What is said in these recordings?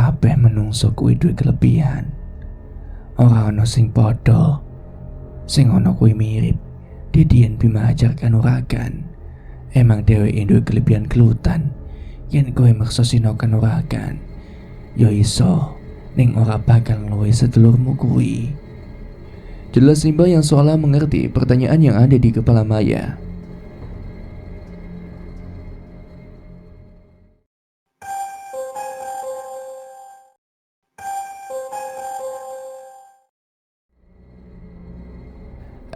kabeh menungso kuwi duwe kelebihan. Ora ana sing padha. Sing ana kuwi mirip. Didian Bima ajar kanuragan. Emang dheweke duwe kelebihan gelutan. Yen kowe maksa sinau kanuragan, ya iso ning ora bakal luwih sedulurmu kuwi. Jelas Simba yang seolah mengerti pertanyaan yang ada di kepala Maya.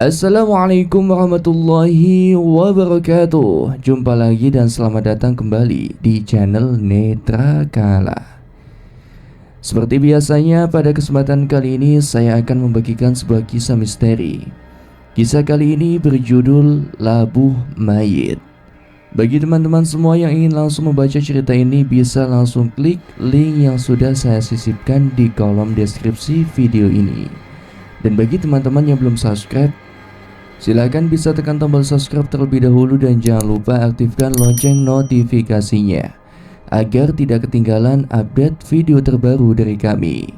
Assalamualaikum warahmatullahi wabarakatuh. Jumpa lagi dan selamat datang kembali di channel Netra Kala. Seperti biasanya pada kesempatan kali ini saya akan membagikan sebuah kisah misteri. Kisah kali ini berjudul Labuh Mayit. Bagi teman-teman semua yang ingin langsung membaca cerita ini, bisa langsung klik link yang sudah saya sisipkan di kolom deskripsi video ini. Dan bagi teman-teman yang belum subscribe, silakan bisa tekan tombol subscribe terlebih dahulu dan jangan lupa aktifkan lonceng notifikasinya agar tidak ketinggalan update video terbaru dari kami.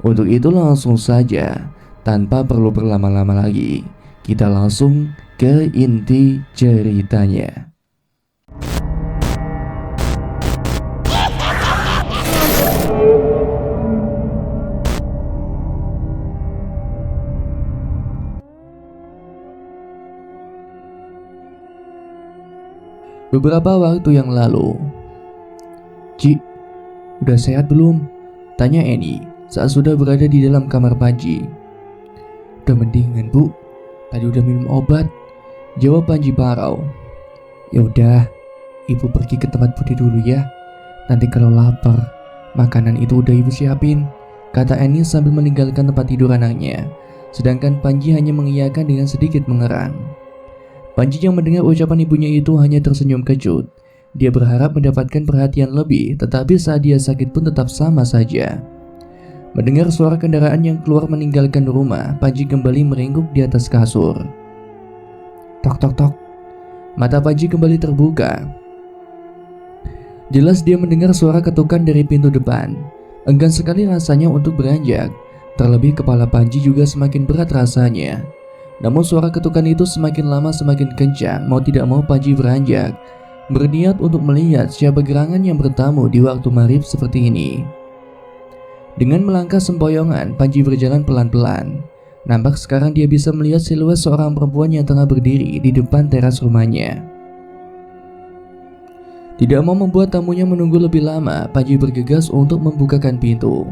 Untuk itu langsung saja, tanpa perlu berlama-lama lagi, kita langsung ke inti ceritanya. Beberapa waktu yang lalu. "Ci, udah sehat belum?" tanya Eni saat sudah berada di dalam kamar Panji. "Udah mendingan, Bu. Tadi udah minum obat," jawab Panji parau. "Ya udah, Ibu pergi ke tempat Budi dulu ya. Nanti kalau lapar, makanan itu udah Ibu siapin," kata Eni sambil meninggalkan tempat tidur anaknya. Sedangkan Panji hanya mengiyakan dengan sedikit mengerang. Panji yang mendengar ucapan ibunya itu hanya tersenyum kecut. Dia berharap mendapatkan perhatian lebih, tetapi saat dia sakit pun tetap sama saja. Mendengar suara kendaraan yang keluar meninggalkan rumah, Panji kembali meringkuk di atas kasur. Tok tok tok. Mata Panji kembali terbuka. Jelas dia mendengar suara ketukan dari pintu depan. Enggan sekali rasanya untuk beranjak. Terlebih kepala Panji juga semakin berat rasanya. Namun suara ketukan itu semakin lama semakin kencang. Mau tidak mau Panji beranjak, berniat untuk melihat siapa gerangan yang bertamu di waktu maghrib seperti ini. Dengan melangkah sempoyongan, Panji berjalan pelan-pelan. Nampak sekarang dia bisa melihat siluet seorang perempuan yang tengah berdiri di depan teras rumahnya. Tidak mau membuat tamunya menunggu lebih lama, Panji bergegas untuk membukakan pintu.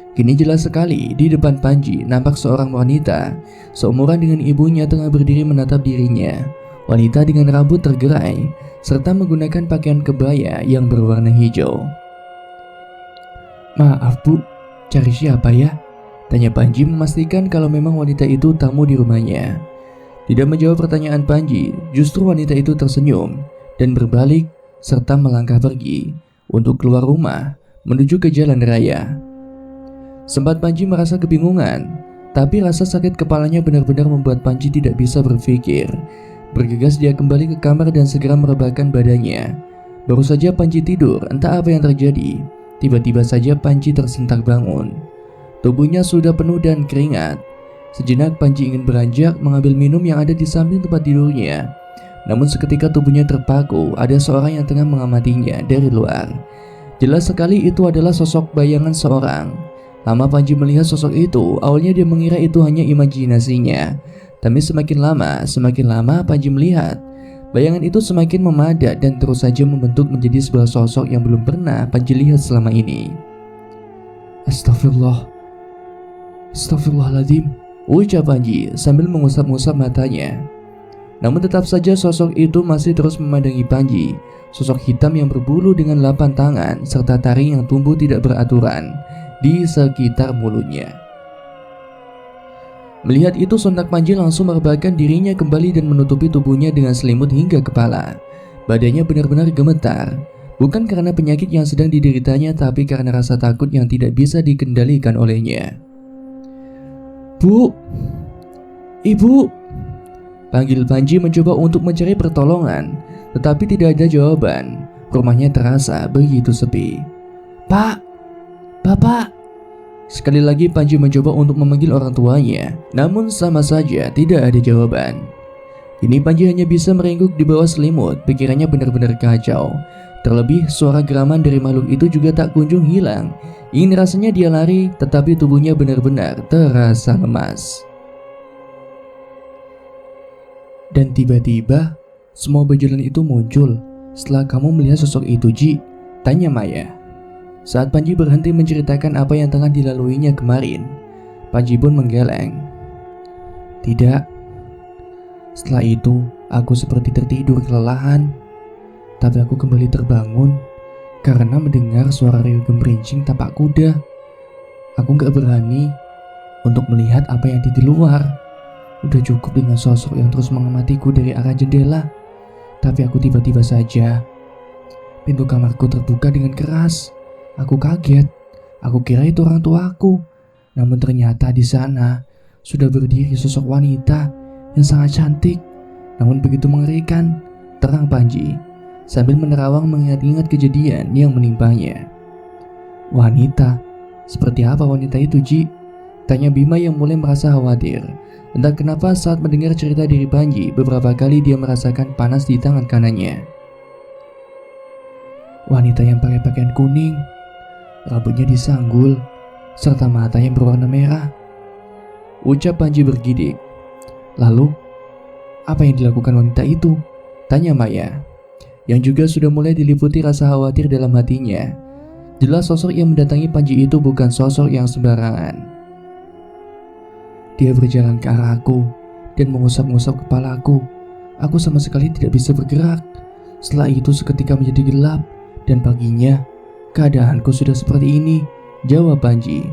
Kini jelas sekali di depan Panji nampak seorang wanita seumuran dengan ibunya tengah berdiri menatap dirinya. Wanita dengan rambut tergerai serta menggunakan pakaian kebaya yang berwarna hijau. "Maaf Bu, cari siapa ya?" tanya Panji memastikan kalau memang wanita itu tamu di rumahnya. Tidak menjawab pertanyaan Panji, justru wanita itu tersenyum dan berbalik serta melangkah pergi untuk keluar rumah menuju ke jalan raya. Sempat Panji merasa kebingungan, tapi rasa sakit kepalanya benar-benar membuat Panji tidak bisa berpikir. Bergegas dia kembali ke kamar dan segera merebahkan badannya. Baru saja Panji tidur, entah apa yang terjadi. Tiba-tiba saja Panji tersentak bangun. Tubuhnya sudah penuh dan keringat. Sejenak Panji ingin beranjak mengambil minum yang ada di samping tempat tidurnya. Namun seketika tubuhnya terpaku, ada seorang yang tengah mengamatinya dari luar. Jelas sekali itu adalah sosok bayangan seorang. Lama Panji melihat sosok itu, awalnya dia mengira itu hanya imajinasinya. Tapi semakin lama Panji melihat bayangan itu semakin memadat dan terus saja membentuk menjadi sebuah sosok yang belum pernah Panji lihat selama ini. Astagfirullahaladzim, ucap Panji sambil mengusap-ngusap matanya. Namun tetap saja sosok itu masih terus memandangi Panji. Sosok hitam yang berbulu dengan 8 tangan serta taring yang tumbuh tidak beraturan di sekitar mulutnya. Melihat itu sontak Panji langsung merebahkan dirinya kembali dan menutupi tubuhnya dengan selimut hingga kepala. Badannya benar-benar gemetar, bukan karena penyakit yang sedang dideritanya, tapi karena rasa takut yang tidak bisa dikendalikan olehnya. "Bu, Ibu," panggil Panji mencoba untuk mencari pertolongan, tetapi tidak ada jawaban. Rumahnya terasa begitu sepi. "Pak, Bapak!" Sekali lagi Panji mencoba untuk memanggil orang tuanya, namun sama saja tidak ada jawaban. Kini Panji hanya bisa merengguk di bawah selimut, pikirannya benar-benar kacau. Terlebih suara geraman dari makhluk itu juga tak kunjung hilang. Ingin rasanya dia lari, tetapi tubuhnya benar-benar terasa lemas. Dan tiba-tiba, semua benjolan itu muncul. "Setelah kamu melihat sosok itu, Ji?" tanya Maya. Saat Panji berhenti menceritakan apa yang tengah dilaluinya kemarin, Panji pun menggeleng. "Tidak. Setelah itu, aku seperti tertidur kelelahan. Tapi aku kembali terbangun karena mendengar suara riuh gemerincing tapak kuda. Aku gak berani untuk melihat apa yang di luar. Udah cukup dengan sosok yang terus mengamatiku dari arah jendela. Tapi aku tiba-tiba saja, pintu kamarku terbuka dengan keras. Aku kaget. Aku kira itu orang tuaku. Namun ternyata di sana sudah berdiri sosok wanita yang sangat cantik, namun begitu mengerikan," terang Panji sambil menerawang mengingat-ingat kejadian yang menimpanya. "Wanita? Seperti apa wanita itu, Ji?" tanya Bima yang mulai merasa khawatir. Entah kenapa saat mendengar cerita dari Panji, beberapa kali dia merasakan panas di tangan kanannya. "Wanita yang pakai pakaian kuning, rambutnya disanggul, serta mata yang berwarna merah," ucap Panji bergidik. "Lalu, apa yang dilakukan wanita itu?" tanya Maya, yang juga sudah mulai diliputi rasa khawatir dalam hatinya. Jelas sosok yang mendatangi Panji itu bukan sosok yang sembarangan. "Dia berjalan ke arahku dan mengusap-ngusap kepalaku. Aku sama sekali tidak bisa bergerak. Setelah itu seketika menjadi gelap dan paginya keadaanku sudah seperti ini," jawab Panji.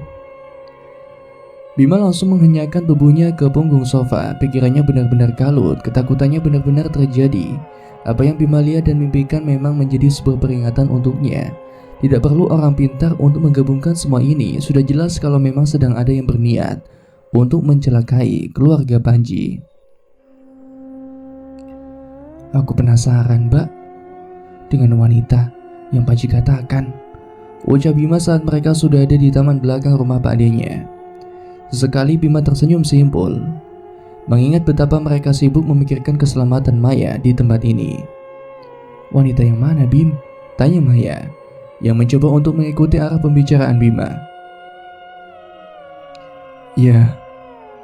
Bima langsung menghenyakan tubuhnya ke punggung sofa. Pikirannya benar-benar kalut, ketakutannya benar-benar terjadi. Apa yang Bima lihat dan mimpikan memang menjadi sebuah peringatan untuknya. Tidak perlu orang pintar untuk menggabungkan semua ini. Sudah jelas kalau memang sedang ada yang berniat untuk mencelakai keluarga Panji. "Aku penasaran, Mbak, dengan wanita yang Panji katakan," ucap Bima saat mereka sudah ada di taman belakang rumah Pak D-nya. Sesekali Bima tersenyum simpul, mengingat betapa mereka sibuk memikirkan keselamatan Maya di tempat ini. "Wanita yang mana, Bim?" tanya Maya, yang mencoba untuk mengikuti arah pembicaraan Bima. "Ya,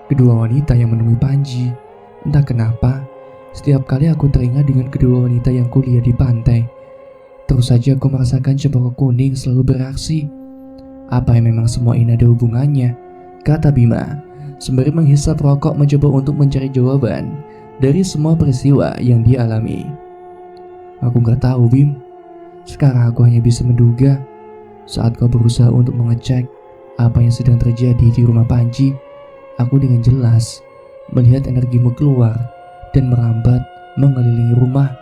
kedua wanita yang menemui Panji. Entah kenapa, setiap kali aku teringat dengan kedua wanita yang kulihat di pantai. Terus saja aku merasakan cempaka kuning selalu beraksi. Apa yang memang semua ini ada hubungannya?" kata Bima, sembari menghisap rokok mencoba untuk mencari jawaban dari semua peristiwa yang dialami. "Aku gak tahu, Bim. Sekarang aku hanya bisa menduga. Saat kau berusaha untuk mengecek apa yang sedang terjadi di rumah Panji, aku dengan jelas melihat energimu keluar dan merambat mengelilingi rumah.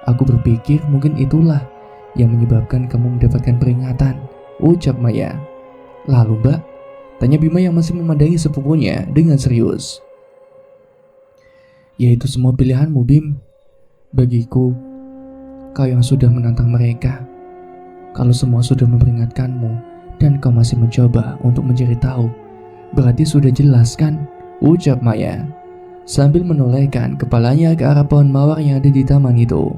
Aku berpikir mungkin itulah yang menyebabkan kamu mendapatkan peringatan," ucap Maya. "Lalu, Mbak?" tanya Bima yang masih memandangi sepupunya dengan serius. "Yaitu semua pilihanmu, Bim. Bagiku, kau yang sudah menantang mereka. Kalau semua sudah memperingatkanmu dan kau masih mencoba untuk mencari tahu, berarti sudah jelas kan?" ucap Maya, sambil menolehkan kepalanya ke arah pohon mawar yang ada di taman itu.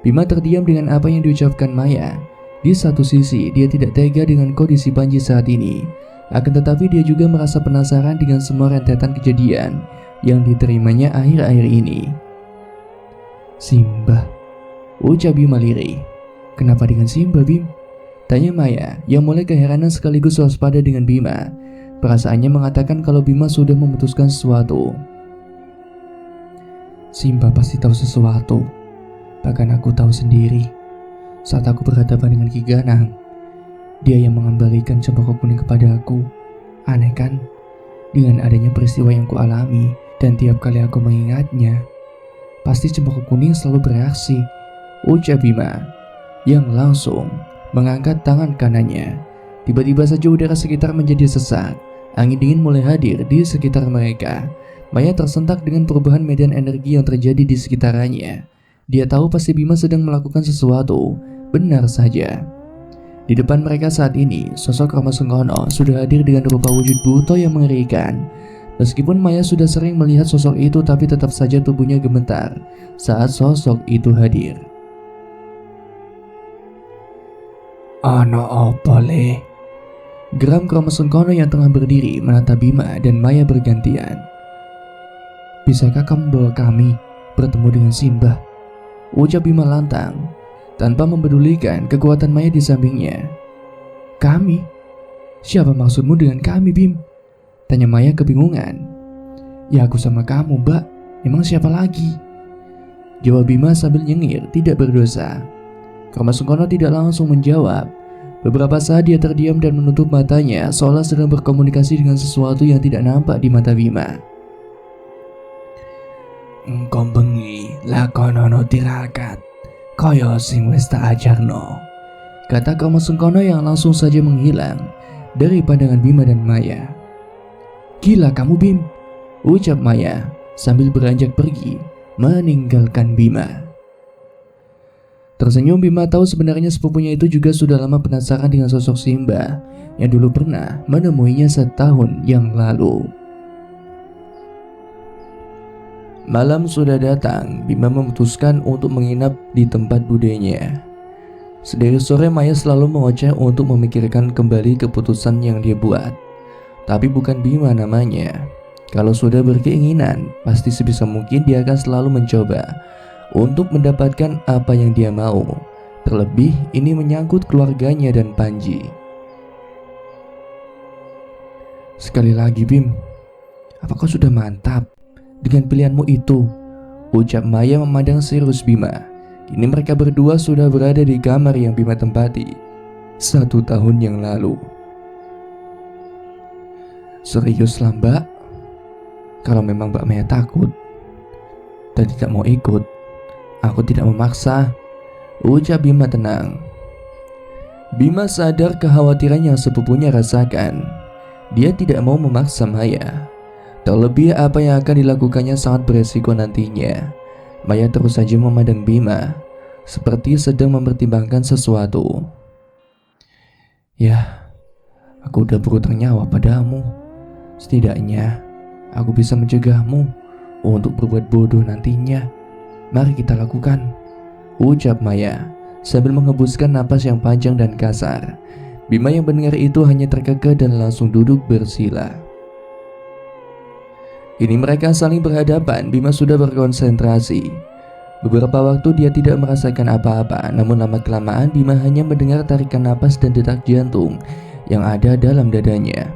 Bima terdiam dengan apa yang diucapkan Maya. Di satu sisi, dia tidak tega dengan kondisi Panji saat ini. Akan tetapi dia juga merasa penasaran dengan semua rentetan kejadian yang diterimanya akhir-akhir ini. "Simba," ucap Bima lirih. "Kenapa dengan Simba, Bim?" tanya Maya yang mulai keheranan sekaligus waspada dengan Bima. Perasaannya mengatakan kalau Bima sudah memutuskan sesuatu. "Simba pasti tahu sesuatu. Bahkan aku tahu sendiri. Saat aku berhadapan dengan Ki Ganang, dia yang mengembalikan cempaka kuning kepada aku. Aneh kan? Dengan adanya peristiwa yang kualami dan tiap kali aku mengingatnya, pasti cempaka kuning selalu bereaksi," ucap Bima, yang langsung mengangkat tangan kanannya. Tiba-tiba saja udara sekitar menjadi sesak. Angin dingin mulai hadir di sekitar mereka. Maya tersentak dengan perubahan medan energi yang terjadi di sekitarnya. Dia tahu pasti Bima sedang melakukan sesuatu. Benar saja. Di depan mereka saat ini, sosok Rama Sengkono sudah hadir dengan rupa wujud buto yang mengerikan. Meskipun Maya sudah sering melihat sosok itu, tapi tetap saja tubuhnya gemetar saat sosok itu hadir. "Ono opo le?" geram Rama Sengkono yang tengah berdiri menatap Bima dan Maya bergantian. "Bisakah kamu bawa kami bertemu dengan Simbah?" ucap Bima lantang, tanpa mempedulikan kekuatan Maya di sampingnya. "Kami? Siapa maksudmu dengan kami, Bim?" tanya Maya kebingungan. "Ya aku sama kamu, Mbak. Emang siapa lagi?" jawab Bima sambil nyengir tidak berdosa. Rama Sengkono tidak langsung menjawab. Beberapa saat dia terdiam dan menutup matanya seolah sedang berkomunikasi dengan sesuatu yang tidak nampak di mata Bima. "Engkau bengi lakonono tirakat kaya sing wis tak ajarno," kata Rama Sengkono yang langsung saja menghilang dari pandangan Bima dan Maya. "Gila kamu, Bim," ucap Maya sambil beranjak pergi meninggalkan Bima. Tersenyum, Bima tahu sebenarnya sepupunya itu juga sudah lama penasaran dengan sosok Simbah yang dulu pernah menemuinya setahun yang lalu. Malam sudah datang, Bima memutuskan untuk menginap di tempat budenya. Sedari sore Maya selalu mengoceh untuk memikirkan kembali keputusan yang dia buat. Tapi bukan Bima namanya. Kalau sudah berkeinginan, pasti sebisa mungkin dia akan selalu mencoba untuk mendapatkan apa yang dia mau. Terlebih ini menyangkut keluarganya dan Panji. "Sekali lagi, Bim, apa kau sudah mantap dengan pilihanmu itu?" ucap Maya memandang serius Bima. Kini mereka berdua sudah berada di kamar yang Bima tempati 1 tahun yang lalu. "Seriuslah, Mbak. Kalau memang Mbak Maya takut dan tidak mau ikut, aku tidak memaksa," ucap Bima tenang. Bima sadar kekhawatiran yang sepupunya rasakan. Dia tidak mau memaksa Maya. Terlebih apa yang akan dilakukannya sangat beresiko nantinya. Maya terus saja memandang Bima seperti sedang mempertimbangkan sesuatu. "Ya, aku udah berutang nyawa padamu. Setidaknya aku bisa mencegahmu untuk berbuat bodoh nantinya. Mari kita lakukan," ucap Maya sambil menghembuskan napas yang panjang dan kasar. Bima yang mendengar itu hanya terkekeh dan langsung duduk bersila. Ini mereka saling berhadapan. Bima sudah berkonsentrasi. Beberapa waktu dia tidak merasakan apa-apa, namun lama-kelamaan Bima hanya mendengar tarikan napas dan detak jantung yang ada dalam dadanya.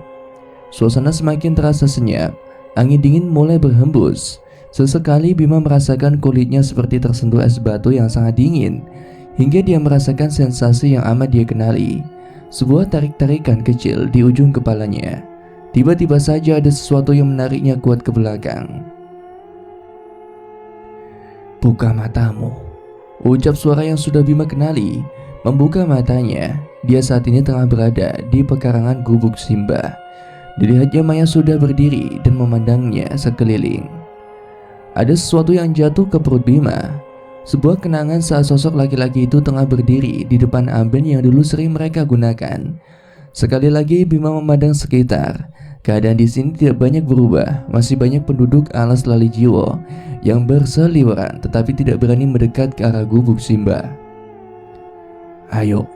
Suasana semakin terasa senyap. Angin dingin mulai berhembus. Sesekali Bima merasakan kulitnya seperti tersentuh es batu yang sangat dingin, hingga dia merasakan sensasi yang amat dia kenali. Sebuah tarik-tarikan kecil di ujung kepalanya. Tiba-tiba saja ada sesuatu yang menariknya kuat ke belakang. "Buka matamu," ucap suara yang sudah Bima kenali. Membuka matanya, dia saat ini tengah berada di pekarangan gubuk Simbah. Dilihatnya Maya sudah berdiri dan memandangnya sekeliling. Ada sesuatu yang jatuh ke perut Bima. Sebuah kenangan saat sosok laki-laki itu tengah berdiri di depan amben yang dulu sering mereka gunakan. Sekali lagi Bima memandang sekitar. Keadaan di sini tidak banyak berubah. Masih banyak penduduk alas lali jiwo yang berseliweran tetapi tidak berani mendekat ke arah gubuk Simbah. "Ayo,"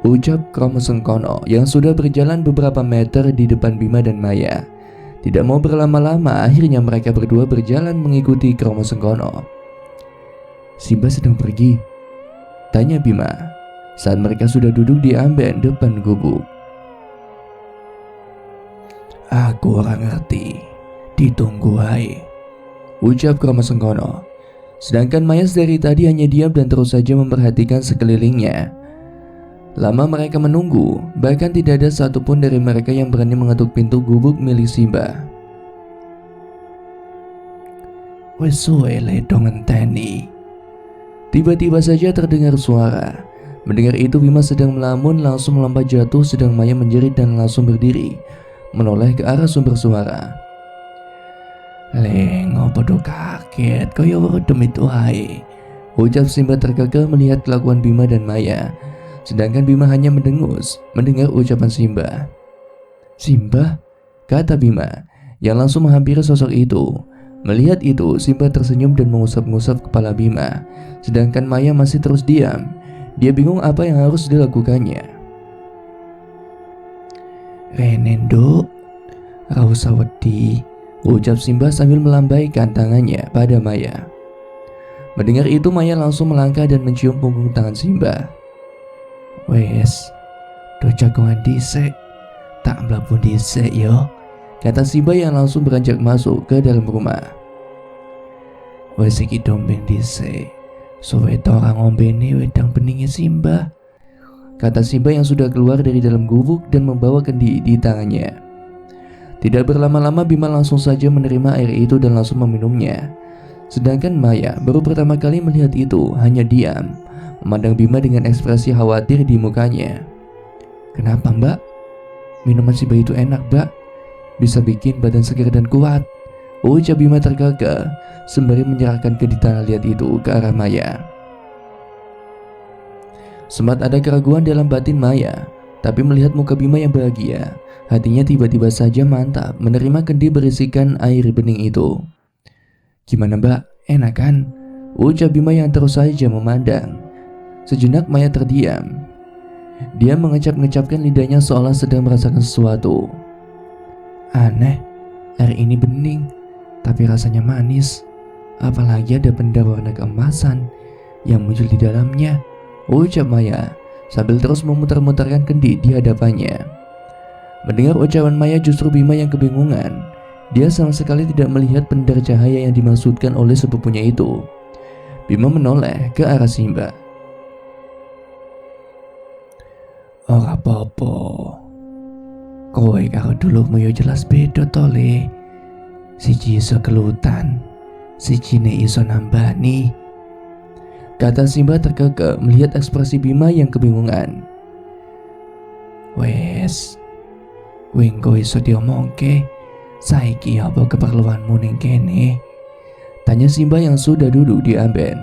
ucap Rama Sengkono yang sudah berjalan beberapa meter di depan Bima dan Maya. Tidak mau berlama-lama, akhirnya mereka berdua berjalan mengikuti Rama Sengkono. "Simbah sedang pergi?" tanya Bima saat mereka sudah duduk di amben depan gubuk. "Aku orang ngerti, ditunggu hai," ucap Rama Sengkono. Sedangkan Maya dari tadi hanya diam dan terus saja memperhatikan sekelilingnya. Lama mereka menunggu, bahkan tidak ada satupun dari mereka yang berani mengetuk pintu gubuk milik Simbah. "Wes suwe le dong ngenteni." Tiba-tiba saja terdengar suara. Mendengar itu Bima sedang melamun langsung melompat jatuh, sedang Maya menjerit dan langsung berdiri menoleh ke arah sumber suara. "Le, ngopo do kaget, kaya weruh demit wae," ucap Simbah terkekeh melihat kelakuan Bima dan Maya. sedangkan Bima hanya mendengus mendengar ucapan Simba. "Simba?" kata Bima yang langsung menghampiri sosok itu. Melihat itu, Simba tersenyum dan mengusap-ngusap kepala Bima, sedangkan Maya masih terus diam. Dia bingung apa yang harus dilakukannya. "Renendo, ra usah wedi," ucap Simba sambil melambaikan tangannya pada Maya. Mendengar itu, Maya langsung melangkah dan mencium punggung tangan Simba. "Wes, do jagongan dhisik, tak mlabu dhisik yo," kata Simba yang langsung beranjak masuk ke dalam rumah. "Wes iki dombeng dhisik, suwe to ora ngombene wedang beningnya Simba," kata Simba yang sudah keluar dari dalam gubuk dan membawa kendi di tangannya. Tidak berlama-lama Bima langsung saja menerima air itu dan langsung meminumnya. Sedangkan Maya baru pertama kali melihat itu hanya diam, memandang Bima dengan ekspresi khawatir di mukanya. "Kenapa, Mbak? Minuman Simba itu enak, Mbak. Bisa bikin badan segar dan kuat," ucap Bima tergagah sembari menyerahkan kendi tanah liat itu ke arah Maya. Sempat ada keraguan dalam batin Maya, tapi melihat muka Bima yang bahagia, hatinya tiba-tiba saja mantap menerima kendi berisikan air bening itu. "Gimana, Mbak? Enak kan?" ucap Bima yang terus saja memandang. Sejenak Maya terdiam. Dia mengecap-ngecapkan lidahnya seolah sedang merasakan sesuatu. "Aneh, air ini bening, tapi rasanya manis. Apalagi ada benda warna keemasan yang muncul di dalamnya," ucap Maya sambil terus memutar-mutarkan kendi di hadapannya. Mendengar ucapan Maya, justru Bima yang kebingungan. Dia sama sekali tidak melihat pendar cahaya yang dimaksudkan oleh sepupunya itu. Bima menoleh ke arah Simba. "Ora apa-apa. Kowe karo dulurmu yo jelas beda to, Le. Siji iso kelutan, sijine iso nambani," kata Simba terkekeh melihat ekspresi Bima yang kebingungan. "Wes, kowe engko iso diomongke. Saiki apa keperluanmu ning kene?" tanya Simba yang sudah duduk di amben.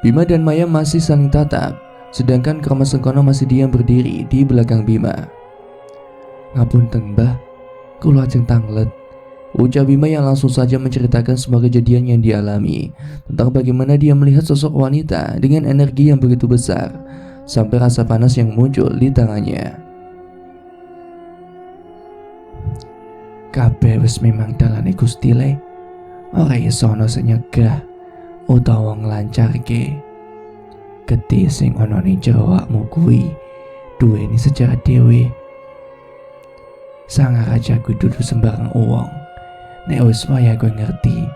Bima dan Maya masih saling tatap, sedangkan Krama Sengkono masih diam berdiri di belakang Bima. "Ngapunten, Mbah, kula ajeng tanglet," ucap Bima yang langsung saja menceritakan semua kejadian yang dialami, tentang bagaimana dia melihat sosok wanita dengan energi yang begitu besar, sampai rasa panas yang muncul di tangannya. "Kabeh wis memang dalane Gusti Le, ora iso ana sing nyegah utawa nglancarke. Getih sing ana ning jero awakmu kuwi duweni sejarah dhewe. Sang raja kuwi dudu sembarang wong. Nek wis waya kowe ngerti,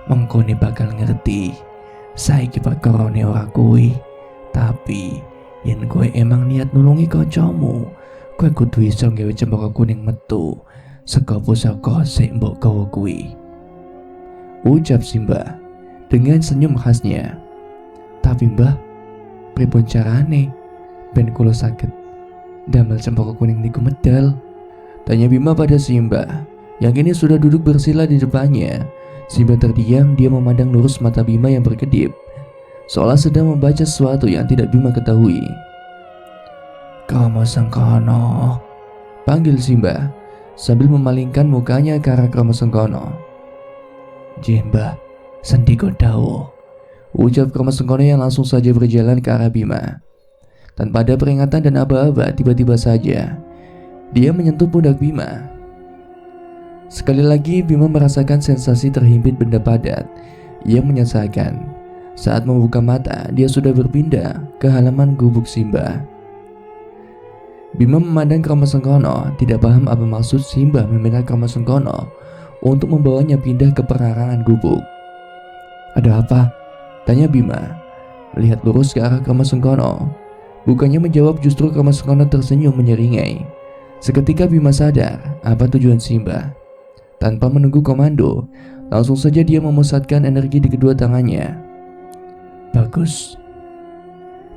mengkone bakal ngerti. Saiki perkarane ora kuwi, tapi yen kowe emang niat nulungi kancamu, kowe kudu iso nggawe cempaka kuning metu saka pusaka sing mbok gawa kuwi," ucap Simba dengan senyum khasnya. "Tapi Mbah, pripun carane ben kula saged damel cempaka kuning niku medal?" tanya Bima pada Simba yang kini sudah duduk bersila di depannya. Simba terdiam, dia memandang lurus mata Bima yang berkedip, seolah sedang membaca sesuatu yang tidak Bima ketahui. "Krama Sengkono," panggil Simba sambil memalingkan mukanya ke arah Krama Sengkono. "Nggih, Mbah, sendika dawuh," ucap Krama Sengkono yang langsung saja berjalan ke arah Bima. Tanpa ada peringatan dan aba-aba, tiba-tiba saja dia menyentuh pundak Bima. Sekali lagi Bima merasakan sensasi terhimpit benda padat yang menyesakan. Saat membuka mata, dia sudah berpindah ke halaman gubuk Simba. Bima memandang Krama Sengkono, tidak paham apa maksud Simba meminta Krama Sengkono untuk membawanya pindah ke pekarangan gubuk. "Ada apa?" tanya Bima, melihat lurus ke arah Krama Sengkono. Bukannya menjawab, justru Krama Sengkono tersenyum menyeringai. Seketika Bima sadar apa tujuan Simba. Tanpa menunggu komando, langsung saja dia memusatkan energi di kedua tangannya. "Bagus.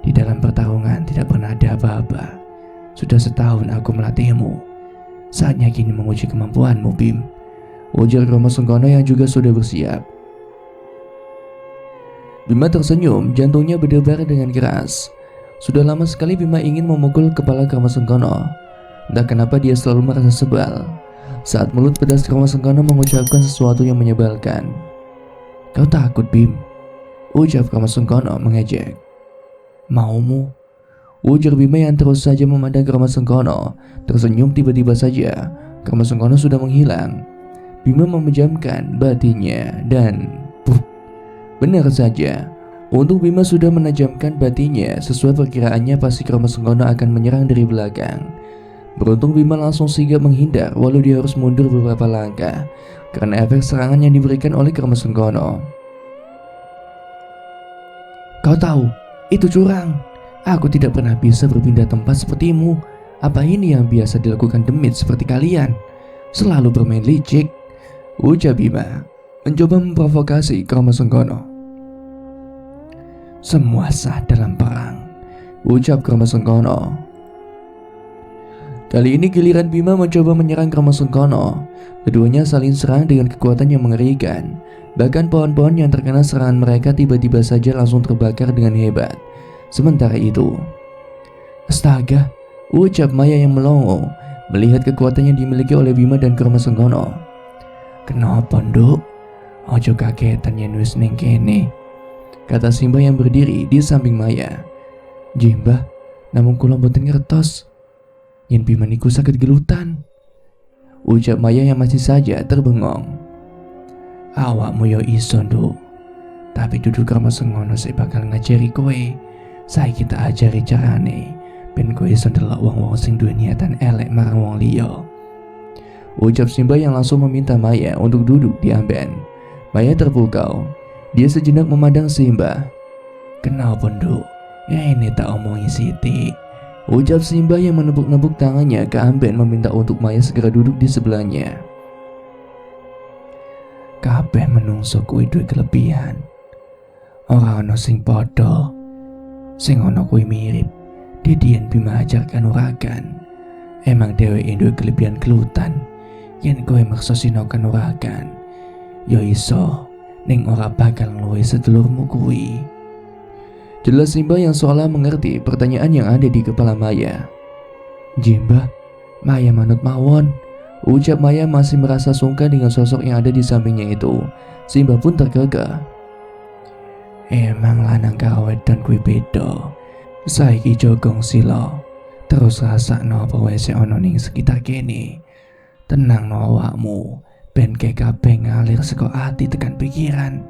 Di dalam pertarungan tidak pernah ada apa-apa. Sudah setahun aku melatihmu. Saatnya kini menguji kemampuanmu, Bim," ujar Krama Sengkono yang juga sudah bersiap. Bima tersenyum, jantungnya berdebar dengan keras. Sudah lama sekali Bima ingin memukul kepala Krama Sengkono. Entah kenapa dia selalu merasa sebal saat mulut pedas Krama Sengkono mengucapkan sesuatu yang menyebalkan. "Kau takut, Bim?" ucap Krama Sengkono mengejek. "Maumu?" ujar Bima yang terus saja memandang Krama Sengkono. Tersenyum tiba-tiba saja Krama Sengkono sudah menghilang. Bima memejamkan batinnya dan benar saja. Untung Bima sudah menajamkan batinnya. Sesuai perkiraannya pasti Krama Sengkono akan menyerang dari belakang. Beruntung Bima langsung sigap menghindar walau dia harus mundur beberapa langkah karena efek serangan yang diberikan oleh Krama Sengkono. "Kau tahu, itu curang. Aku tidak pernah bisa berpindah tempat sepertimu. Apa ini yang biasa dilakukan demit seperti kalian? Selalu bermain licik," ujar Bima, mencoba memprovokasi Krama Sengkono. "Semua sah dalam perang," ucap Krama Sengkono. Kali ini giliran Bima mencoba menyerang Krama Sengkono. Keduanya saling serang dengan kekuatan yang mengerikan. Bahkan pohon-pohon yang terkena serangan mereka tiba-tiba saja langsung terbakar dengan hebat. Sementara itu, "Astaga," ucap Maya yang melongo melihat kekuatan yang dimiliki oleh Bima dan Krama Sengkono. "Kenapa, Nduk? Ojo kagetan yen wis ning kene," kata Simba yang berdiri di samping Maya. "Jimba, namun kula mboten ngertos yen Bima niku sakit gelutan," ucap Maya yang masih saja terbengong. "Awakmu yo iso, Nduk. Tapi dudu Krama Sengkono sing bakal ngajari kowe. Saya kita ajari carane ben kowe iso ndelok wong-wong sing duwe niatan elek marang wong liya," ucap Simba yang langsung meminta Maya untuk duduk di amben. Maya terpukau. Dia sejenak memandang Simba. "Kenapa, Nduk? Ya ini tak omongi Siti," ucap Simba yang menepuk-nepuk tangannya ke amben meminta untuk Maya segera duduk di sebelahnya. "Kabeh menungso kuwi duwe kelebihan. Ora ana sing padha. Sing ana kuwi mirip. Didian Bima ajarkan uragan. Emang dheweke duwe kelebihan gelutan. Yen kowe maksa sinau kanuragan, ya iso ning ora bakal ngluwi sedulurmu kuwi." Jelas Simba yang seolah mengerti pertanyaan yang ada di kepala Maya. "Jimba, Maya manut mawon," ucap Maya masih merasa sungkan dengan sosok yang ada di sampingnya itu. Simba pun terkekeh. "Emang lanang karo wedon kuwi beda. Saiki jogong sila, terus rasakno apa wae sing ana ning sekitar kene. Tenang no awakmu, ben kabeh ngalir saka ati tekan pikiran,"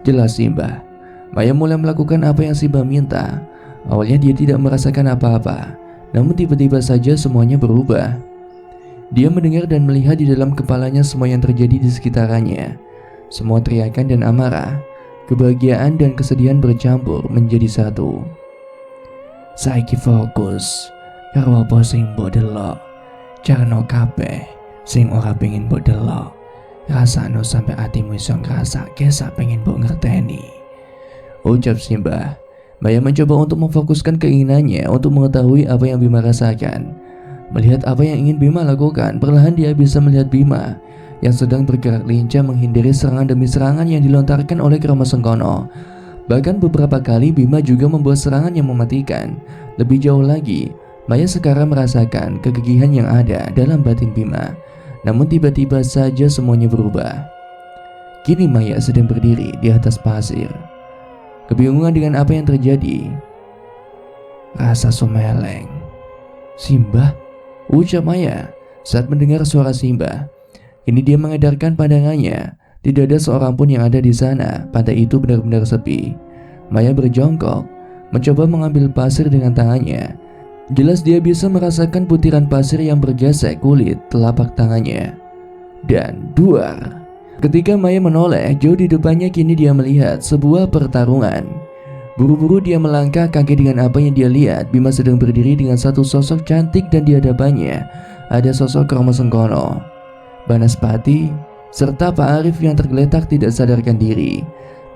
jelas Simba. Maya mulai melakukan apa yang Simba minta. Awalnya dia tidak merasakan apa-apa, namun tiba-tiba saja semuanya berubah. Dia mendengar dan melihat di dalam kepalanya semua yang terjadi di sekitarnya. Semua teriakan dan amarah, kebahagiaan dan kesedihan bercampur menjadi satu. "Saiki fokus karo apa sing mbok delok. Jarno kabeh sing ora pengen mbok delok. Rasano sampe atimu iso ngrasake sak pengen mbok ngerteni," ucap Simba. Maya mencoba untuk memfokuskan keinginannya untuk mengetahui apa yang Bima rasakan. Melihat apa yang ingin Bima lakukan, perlahan dia bisa melihat Bima yang sedang bergerak lincah menghindari serangan demi serangan yang dilontarkan oleh Krama Sengkono. Bahkan beberapa kali Bima juga membuat serangan yang mematikan. Lebih jauh lagi, Maya sekarang merasakan kegigihan yang ada dalam batin Bima. Namun tiba-tiba saja semuanya berubah. Kini Maya sedang berdiri di atas pasir, kebingungan dengan apa yang terjadi. "Rasa sumeleng." "Simba," ucap Maya saat mendengar suara Simba. Ini dia mengedarkan pandangannya. Tidak ada seorang pun yang ada di sana. Pantai itu benar-benar sepi. Maya berjongkok, mencoba mengambil pasir dengan tangannya. Jelas dia bisa merasakan butiran pasir yang bergesek kulit telapak tangannya. Dan duar. Ketika Maya menoleh, jauh di depannya kini dia melihat sebuah pertarungan. Buru-buru dia melangkah, kaget dengan apa yang dia lihat. Bima sedang berdiri dengan satu sosok cantik dan di hadapannya ada sosok Krama Sengkono, Banaspati, serta Pak Arif yang tergeletak tidak sadarkan diri.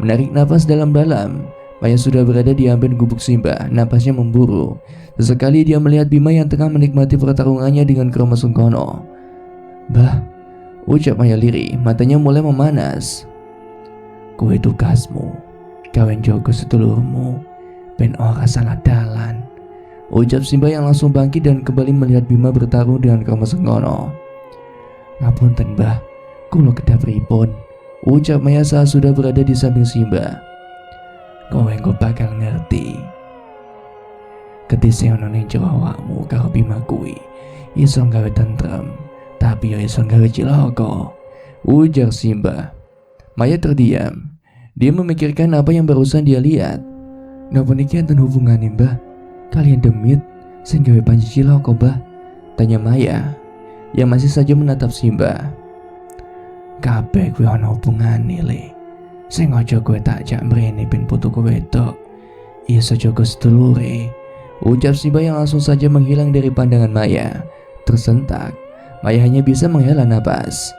Menarik napas dalam-dalam, Maya sudah berada di amben gubuk Simba. Napasnya memburu. Sesekali dia melihat Bima yang tengah menikmati pertarungannya dengan Krama Sengkono. "Bah," ucap Maya lirih, matanya mulai memanas. "Kowe tugasmu kawin jogo sedulurmu Ben ora salah dalan, ucap Simba yang langsung bangkit dan kembali melihat Bima bertarung dengan Kromo Sengkono. Ngapunten Mbah, kulo kedah pripun, ucap Maya saat sudah berada di samping Simba. Kowe engko bakal ngerti. Ketise ana ning jero awakmu karo Bima kuwi iso gawe tentrem, tapi yo iso gawe cilaka, ujar Simba. Maya terdiam. Dia memikirkan apa yang barusan dia lihat. Napa niki enten hubungane Mbah kalian demit sing gawe Panji cilaka Mbah? Tanya Maya yang masih saja menatap Simba. Kabeh kuwi ana hubungane le. Sing aja kowe takjak mrene ben putuku wedok iso jaga sedulure, ucap Simba yang langsung saja menghilang dari pandangan Maya. Tersentak, Maya hanya bisa menghela napas.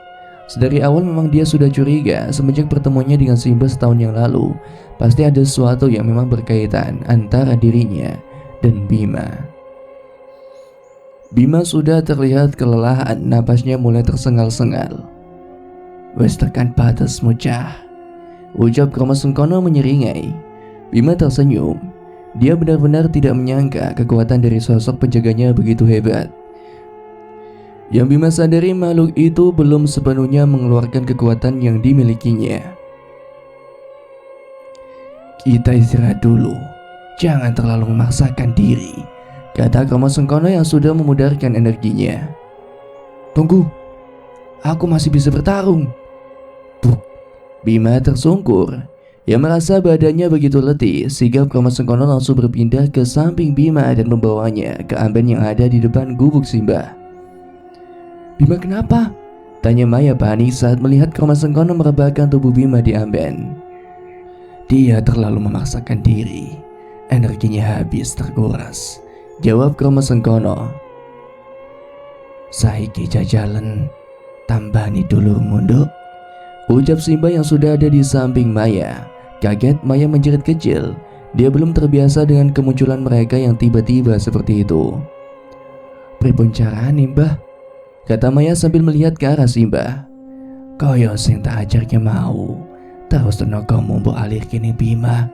Sedari awal memang dia sudah curiga semenjak pertemuannya dengan Simba setahun yang lalu. Pasti ada sesuatu yang memang berkaitan antara dirinya dan Bima. Bima sudah terlihat kelelahan, napasnya mulai tersengal-sengal. Wes tekan batasmu cah, ucap Kromo Sengkono menyeringai. Bima tersenyum. Dia benar-benar tidak menyangka kekuatan dari sosok penjaganya begitu hebat. Yang Bima sadari, makhluk itu belum sepenuhnya mengeluarkan kekuatan yang dimilikinya. Kita istirahat dulu, jangan terlalu memaksakan diri, kata Kromo Sengkono yang sudah memudarkan energinya. Tunggu, aku masih bisa bertarung. Buk, Bima tersungkur. Ia merasa badannya begitu letih, sigap Kromo Sengkono langsung berpindah ke samping Bima dan membawanya ke amben yang ada di depan gubuk Simba. Bima kenapa? Tanya Maya panik saat melihat Kromo Sengkono merebahkan tubuh Bima di amben. Dia terlalu memaksakan diri, energinya habis terkuras, jawab Kromo Sengkono. Saiki jajalan, tambani dulu mundur, ucap Simba yang sudah ada di samping Maya. Kaget, Maya menjerit kecil. Dia belum terbiasa dengan kemunculan mereka yang tiba-tiba seperti itu. Pripun carane Mbah? Kata Maya sambil melihat ke arah Simba. Kaya sing tak ajarnya mau, terus tenagamu mbok alirke Bima,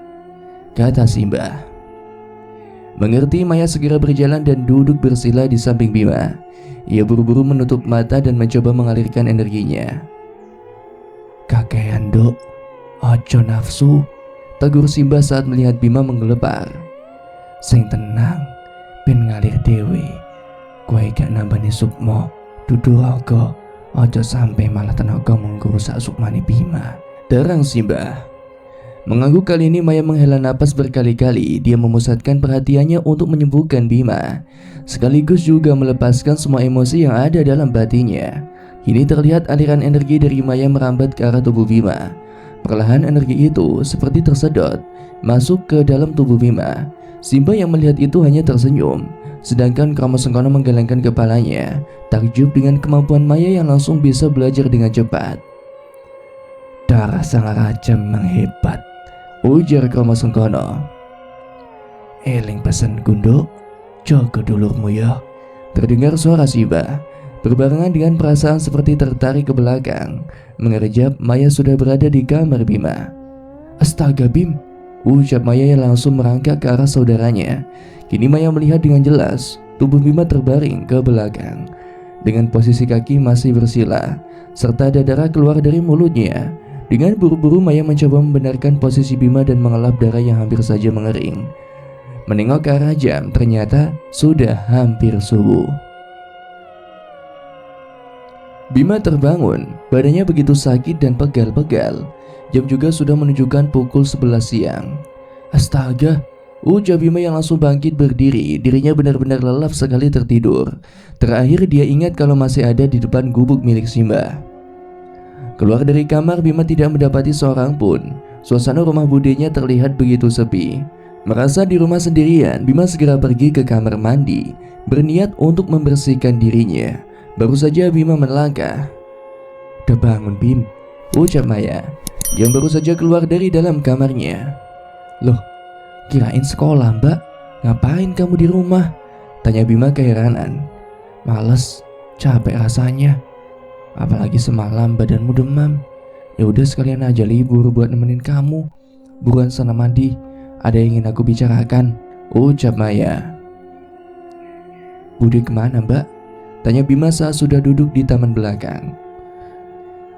kata Simba. Mengerti, Maya segera berjalan dan duduk bersila di samping Bima. Ia buru-buru menutup mata dan mencoba mengalirkan energinya. Kakean dok, ojo nafsu, tegur Simba saat melihat Bima menggelepar. Sing tenang, ben ngalir dewe, kue gak nambani sukmo. Dudu raga, ojo sampai malah tenaga menggerusak sukmani Bima, derang Simba. Mengangguk kali ini Maya menghela napas berkali-kali. Dia memusatkan perhatiannya untuk menyembuhkan Bima, sekaligus juga melepaskan semua emosi yang ada dalam batinnya. Kini terlihat aliran energi dari Maya merambat ke arah tubuh Bima. Perlahan energi itu seperti tersedot masuk ke dalam tubuh Bima. Simba yang melihat itu hanya tersenyum, sedangkan Kromo Sengkono menggelengkan kepalanya, takjub dengan kemampuan Maya yang langsung bisa belajar dengan cepat. Darah sang raja memang hebat, ujar Kromo Sengkono. Eling pesan gunduk, jaga dulurmu ya, terdengar suara Simba. Berbarengan dengan perasaan seperti tertarik ke belakang, mengerjap Maya sudah berada di kamar Bima. Astaga Bim, ucap Maya yang langsung merangkak ke arah saudaranya. Kini Maya melihat dengan jelas tubuh Bima terbaring ke belakang, dengan posisi kaki masih bersila, serta ada darah keluar dari mulutnya. Dengan buru-buru Maya mencoba membenarkan posisi Bima dan mengelap darah yang hampir saja mengering. Menengok ke arah jam, ternyata sudah hampir subuh. Bima terbangun, badannya begitu sakit dan pegal-pegal. Jam juga sudah menunjukkan pukul 11 siang. Astaga, ujar Bima yang langsung bangkit berdiri. Dirinya benar-benar lelap sekali tertidur. Terakhir dia ingat kalau masih ada di depan gubuk milik Simba. Keluar dari kamar, Bima tidak mendapati seorang pun. Suasana rumah budenya terlihat begitu sepi. Merasa di rumah sendirian, Bima segera pergi ke kamar mandi, berniat untuk membersihkan dirinya. Baru saja Bima melangkah. Udah bangun Bim, ucap Maya yang baru saja keluar dari dalam kamarnya. Loh, kirain sekolah mbak, ngapain kamu di rumah? Tanya Bima keheranan. Males, capek rasanya. Apalagi semalam badanmu demam. Ya udah sekalian aja libur buat nemenin kamu. Buruan sana mandi, Ada yang ingin aku bicarakan, ucap Maya. Bude kemana, Mbak? Tanya Bima saat sudah duduk di taman belakang.